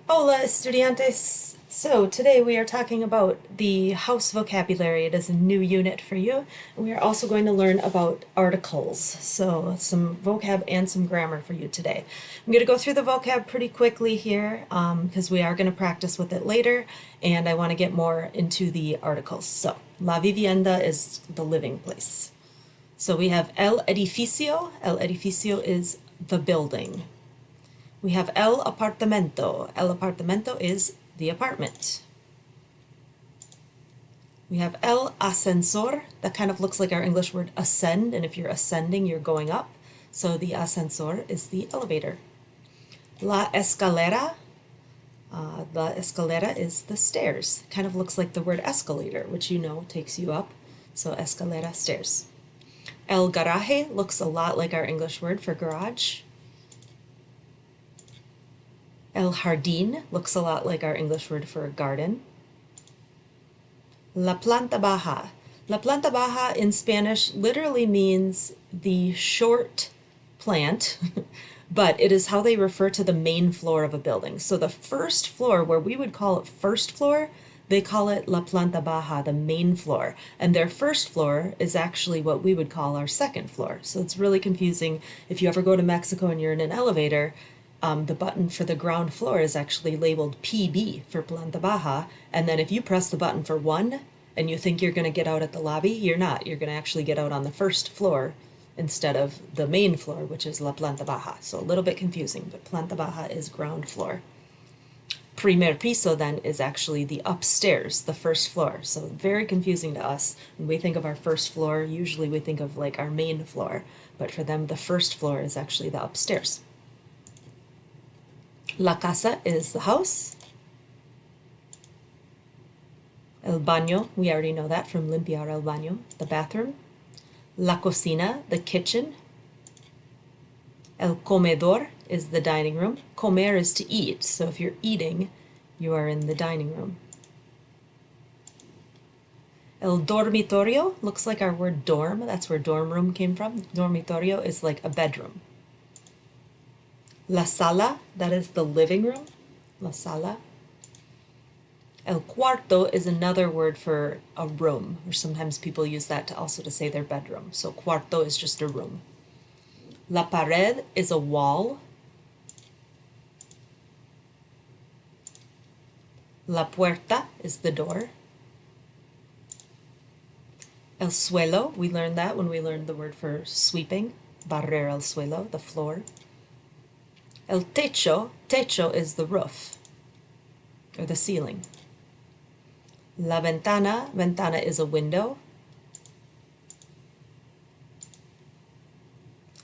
Hola, estudiantes! So today we are talking about the house vocabulary. It is a new unit for you. And we are also going to learn about articles. So some vocab and some grammar for you today. I'm going to go through the vocab pretty quickly here because we are going to practice with it later and I want to get more into the articles. So, la vivienda is the living place. So we have el edificio. El edificio is the building. We have el apartamento. El apartamento is the apartment. We have el ascensor. That kind of looks like our English word ascend, and if you're ascending, you're going up. So the ascensor is the elevator. La escalera. La escalera is the stairs. Kind of looks like the word escalator, which you know takes you up. So escalera, stairs. El garaje looks a lot like our English word for garage. El jardín looks a lot like our English word for a garden. La planta baja. La planta baja in Spanish literally means the short plant, but it is how they refer to the main floor of a building. So the first floor, where we would call it first floor, they call it la planta baja, the main floor. And their first floor is actually what we would call our second floor. So it's really confusing. If you ever go to Mexico and you're in an elevator, the button for the ground floor is actually labeled PB for planta baja. And then if you press the button for 1 and you think you're going to get out at the lobby, you're not. You're going to actually get out on the first floor instead of the main floor, which is la planta baja. So a little bit confusing, but planta baja is ground floor. Primer piso then is actually the upstairs, the first floor. So very confusing to us. When we think of our first floor, usually we think of like our main floor, but for them the first floor is actually the upstairs. La casa is the house. El baño, we already know that from limpiar el baño, the bathroom. La cocina, the kitchen. El comedor is the dining room. Comer is to eat, so if you're eating, you are in the dining room. El dormitorio looks like our word dorm. That's where dorm room came from. Dormitorio is like a bedroom. La sala, that is the living room. La sala. El cuarto is another word for a room, or sometimes people use that to also to say their bedroom. So cuarto is just a room. La pared is a wall. La puerta is the door. El suelo, we learned that when we learned the word for sweeping. Barrer el suelo, the floor. El techo, techo is the roof, or the ceiling. La ventana, ventana is a window.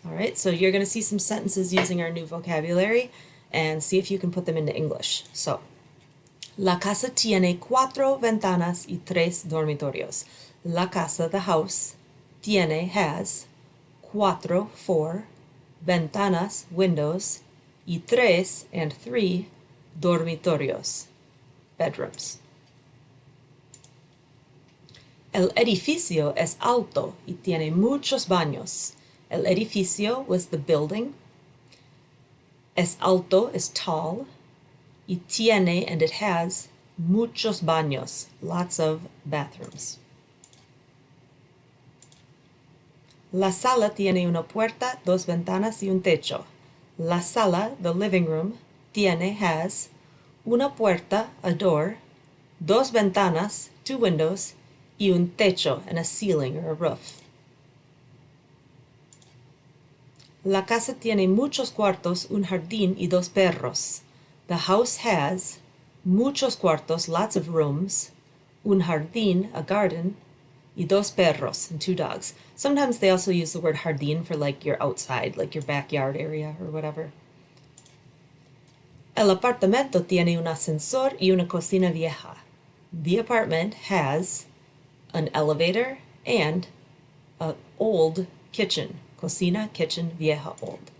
All right, so you're going to see some sentences using our new vocabulary and see if you can put them into English. So, la casa tiene 4 ventanas y 3 dormitorios. La casa, the house, tiene, has, 4, ventanas, windows, y 3, and 3, dormitorios, bedrooms. El edificio es alto y tiene muchos baños. El edificio was the building. Es alto is tall. Y tiene, and it has, muchos baños, lots of bathrooms. La sala tiene una puerta, 2 ventanas y un techo. La sala, the living room, tiene, has, una puerta, a door, 2 ventanas, 2 windows, y un techo, and a ceiling or a roof. La casa tiene muchos cuartos, un jardín y 2 perros. The house has muchos cuartos, lots of rooms, un jardín, a garden, y 2 perros, and 2 dogs. Sometimes they also use the word jardín for like your outside, like your backyard area or whatever. El apartamento tiene un ascensor y una cocina vieja. The apartment has an elevator and an old kitchen. Cocina, kitchen, vieja, old.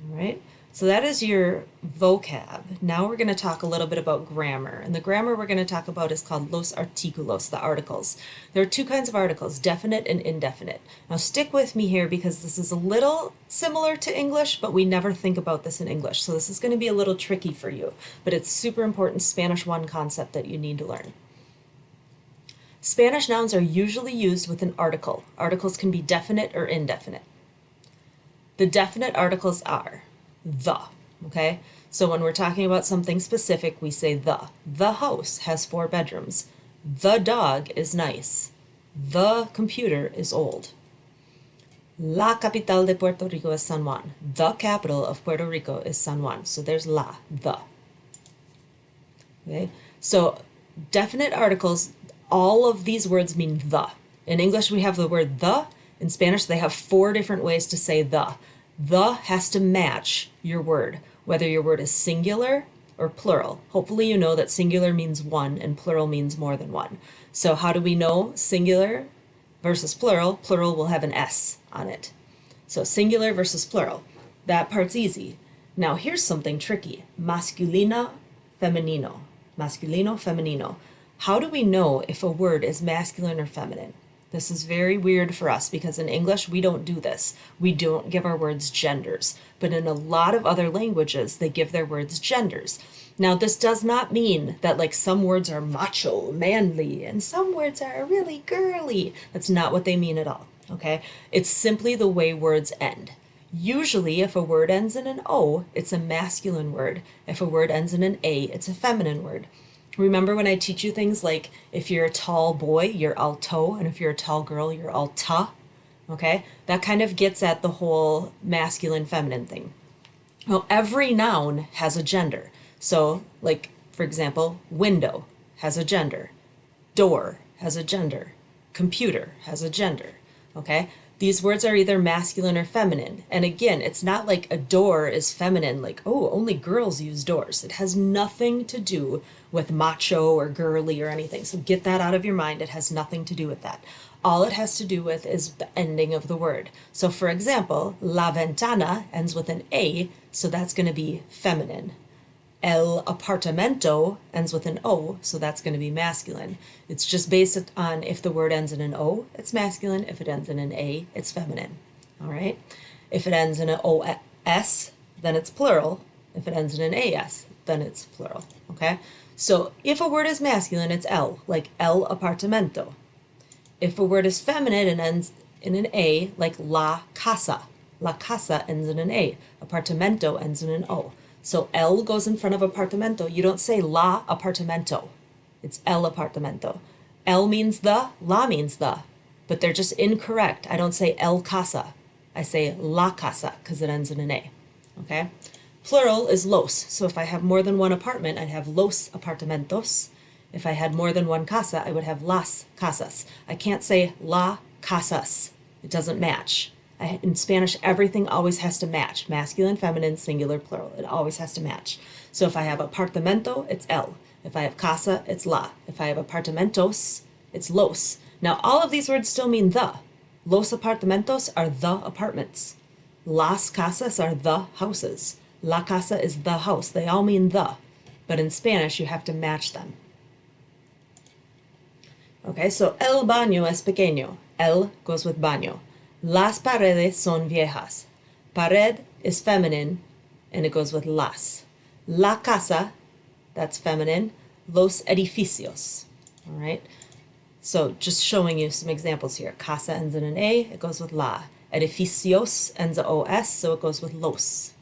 All right. So that is your vocab. Now we're going to talk a little bit about grammar. And the grammar we're going to talk about is called los artículos, the articles. There are two kinds of articles, definite and indefinite. Now stick with me here because this is a little similar to English, but we never think about this in English. So this is going to be a little tricky for you, but it's super important Spanish 1 concept that you need to learn. Spanish nouns are usually used with an article. Articles can be definite or indefinite. The definite articles are the, okay? So when we're talking about something specific, we say the. The house has 4 bedrooms. The dog is nice. The computer is old. La capital de Puerto Rico es San Juan. The capital of Puerto Rico is San Juan. So there's la, the. Okay? So definite articles, all of these words mean the. In English, we have the word the. In Spanish, they have 4 different ways to say the. The has to match your word, whether your word is singular or plural. Hopefully you know that singular means one and plural means more than one. So how do we know singular versus plural? Plural will have an S on it. So singular versus plural. That part's easy. Now here's something tricky. Masculino, femenino. Masculino, femenino. How do we know if a word is masculine or feminine? This is very weird for us because in English we don't do this. We don't give our words genders. But in a lot of other languages, they give their words genders. Now, this does not mean that like some words are macho, manly, and some words are really girly. That's not what they mean at all, okay? It's simply the way words end. Usually, if a word ends in an O, it's a masculine word. If a word ends in an A, it's a feminine word. Remember when I teach you things like if you're a tall boy, you're alto, and if you're a tall girl, you're alta, okay? That kind of gets at the whole masculine, feminine thing. Well, every noun has a gender. So, like, for example, window has a gender, door has a gender, computer has a gender, okay? These words are either masculine or feminine. And again, it's not like a door is feminine, like, oh, only girls use doors. It has nothing to do with macho or girly or anything. So get that out of your mind. It has nothing to do with that. All it has to do with is the ending of the word. So for example, la ventana ends with an A, so that's going to be feminine. El apartamento ends with an O, so that's going to be masculine. It's just based on if the word ends in an O, it's masculine. If it ends in an A, it's feminine. All right? If it ends in an OS, then it's plural. If it ends in an AS, then it's plural. Okay? So if a word is masculine, it's El, like el apartamento. If a word is feminine and ends in an A, like la casa. La casa ends in an A. Apartamento ends in an O. So el goes in front of apartamento. You don't say la apartamento. It's el apartamento. El means the, la means the. But they're just incorrect. I don't say el casa. I say la casa because it ends in an A. Okay? Plural is los. So if I have more than one apartment, I'd have los apartamentos. If I had more than one casa, I would have las casas. I can't say la casas. It doesn't match. In Spanish, everything always has to match. Masculine, feminine, singular, plural. It always has to match. So if I have apartamento, it's el. If I have casa, it's la. If I have apartamentos, it's los. Now, all of these words still mean the. Los apartamentos are the apartments. Las casas are the houses. La casa is the house. They all mean the. But in Spanish, you have to match them. Okay, so el baño es pequeño. El goes with baño. Las paredes son viejas. Pared is feminine, and it goes with las. La casa, that's feminine. Los edificios. All right? So just showing you some examples here. Casa ends in an A, it goes with la. Edificios ends in OS, so it goes with los.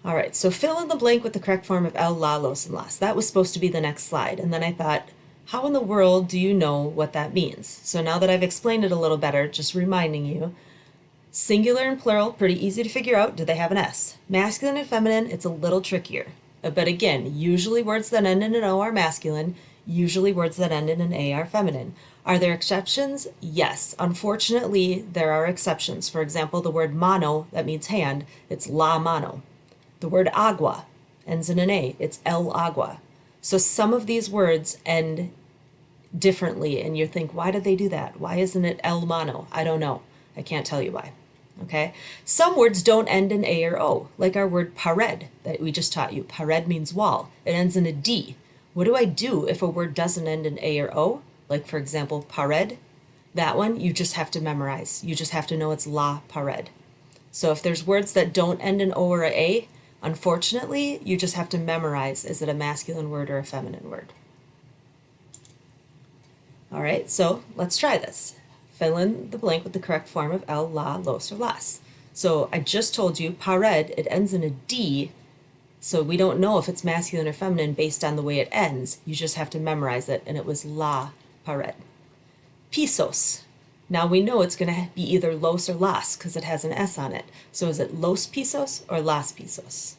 All right, so fill in the blank with the correct form of el, la, los, and las. That was supposed to be the next slide, and then I thought, how in the world do you know what that means? So now that I've explained it a little better, just reminding you, singular and plural, pretty easy to figure out. Do they have an S? Masculine and feminine, it's a little trickier. But again, usually words that end in an O are masculine. Usually words that end in an A are feminine. Are there exceptions? Yes. Unfortunately, there are exceptions. For example, the word mano, that means hand, it's la mano. The word agua ends in an A, it's el agua. So some of these words end differently, and you think, why did they do that? Why isn't it el mano? I don't know. I can't tell you why. Okay? Some words don't end in A or O, like our word pared that we just taught you. Pared means wall. It ends in a D. What do I do if a word doesn't end in A or O? Like, for example, pared. That one, you just have to memorize. You just have to know it's la pared. So if there's words that don't end in O or A, unfortunately, you just have to memorize, is it a masculine word or a feminine word? All right, so let's try this. Fill in the blank with the correct form of el, la, los, or las. So I just told you, pared, it ends in a D, so we don't know if it's masculine or feminine based on the way it ends. You just have to memorize it, and it was la pared. Pisos. Now we know it's going to be either los or las because it has an S on it. So is it los pisos or las pisos?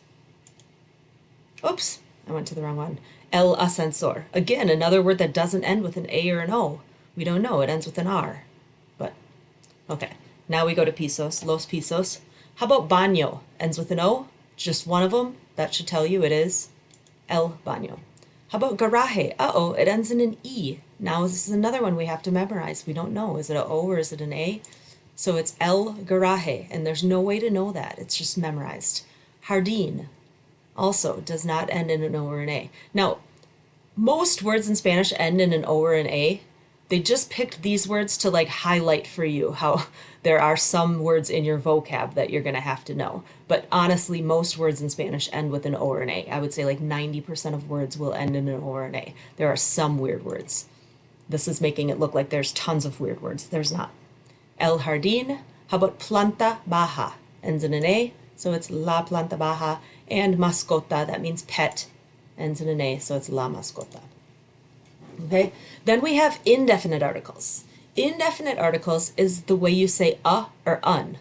Oops, I went to the wrong one. El ascensor. Again, another word that doesn't end with an A or an O. We don't know. It ends with an R. But, okay. Now we go to pisos, los pisos. How about baño? Ends with an O. Just one of them. That should tell you it is el baño. How about garaje? Uh-oh, it ends in an E. Now this is another one we have to memorize. We don't know. Is it an O or is it an A? So it's el garaje, and there's no way to know that. It's just memorized. Jardín also does not end in an O or an A. Now, most words in Spanish end in an O or an A. They just picked these words to like highlight for you how there are some words in your vocab that you're going to have to know. But honestly, most words in Spanish end with an O or an A. I would say like 90% of words will end in an O or an A. There are some weird words. This is making it look like there's tons of weird words. There's not. El jardín. How about planta baja? Ends in an A, so it's la planta baja. And mascota, that means pet, ends in an A, so it's la mascota. Okay, then we have indefinite articles. Indefinite articles is the way you say or un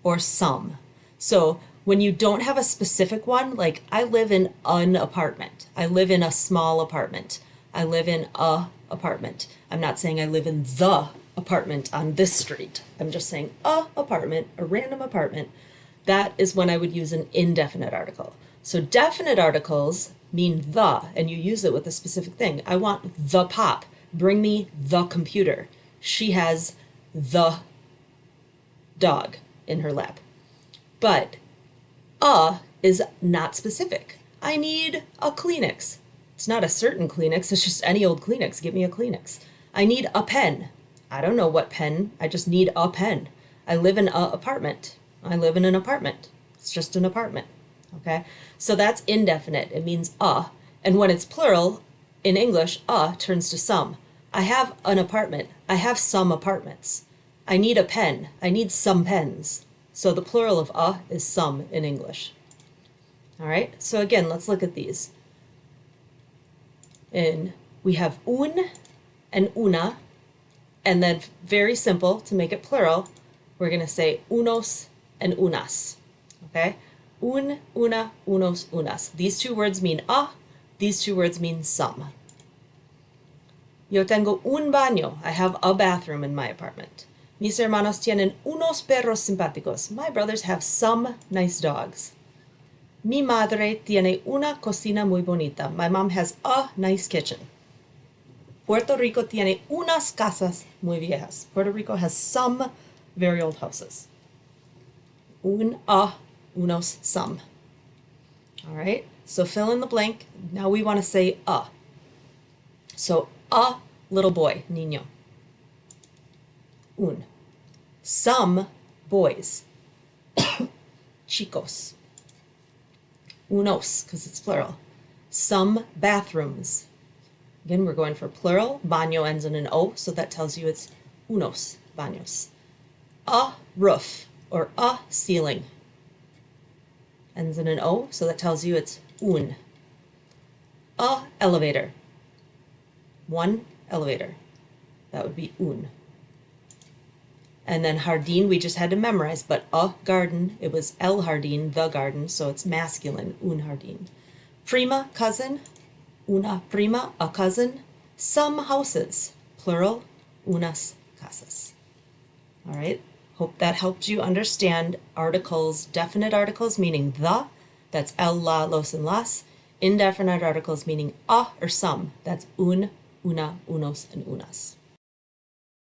or some. So when you don't have a specific one, like I live in an apartment, I live in a small apartment, I live in a apartment. I'm not saying I live in the apartment on this street. I'm just saying a apartment, a random apartment. That is when I would use an indefinite article. So definite articles mean the, and you use it with a specific thing. I want the pop. Bring me the computer. She has the dog in her lap. But is not specific. I need a Kleenex. It's not a certain Kleenex, it's just any old Kleenex. Give me a Kleenex. I need a pen. I don't know what pen. I just need a pen. I live in a apartment. I live in an apartment. It's just an apartment. Okay? So that's indefinite. It means a. And when it's plural, in English, a turns to some. I have an apartment. I have some apartments. I need a pen. I need some pens. So the plural of a is some in English. All right? So again, let's look at these. And we have un and una. And then very simple, to make it plural, we're going to say unos and unas. Okay? Un, una, unos, unas. These two words mean a. These two words mean some. Yo tengo un baño. I have a bathroom in my apartment. Mis hermanos tienen unos perros simpáticos. My brothers have some nice dogs. Mi madre tiene una cocina muy bonita. My mom has a nice kitchen. Puerto Rico tiene unas casas muy viejas. Puerto Rico has some very old houses. Unos, some. All right, so fill in the blank. Now we want to say a. So a little boy, niño. Un. Some boys. Chicos. Unos, because it's plural. Some bathrooms. Again, we're going for plural. Baño ends in an O, so that tells you it's unos baños. A roof or a ceiling ends in an O, so that tells you it's un. A elevator. One elevator. That would be un. And then jardín, we just had to memorize, but a garden, it was el jardín, the garden, so it's masculine, un jardín. Prima, cousin. Una prima, a cousin. Some houses, plural, unas casas. All right, hope that helped you understand articles, definite articles meaning the, that's el, la, los, and las. Indefinite articles meaning a or some, that's un, una, unos, and unas.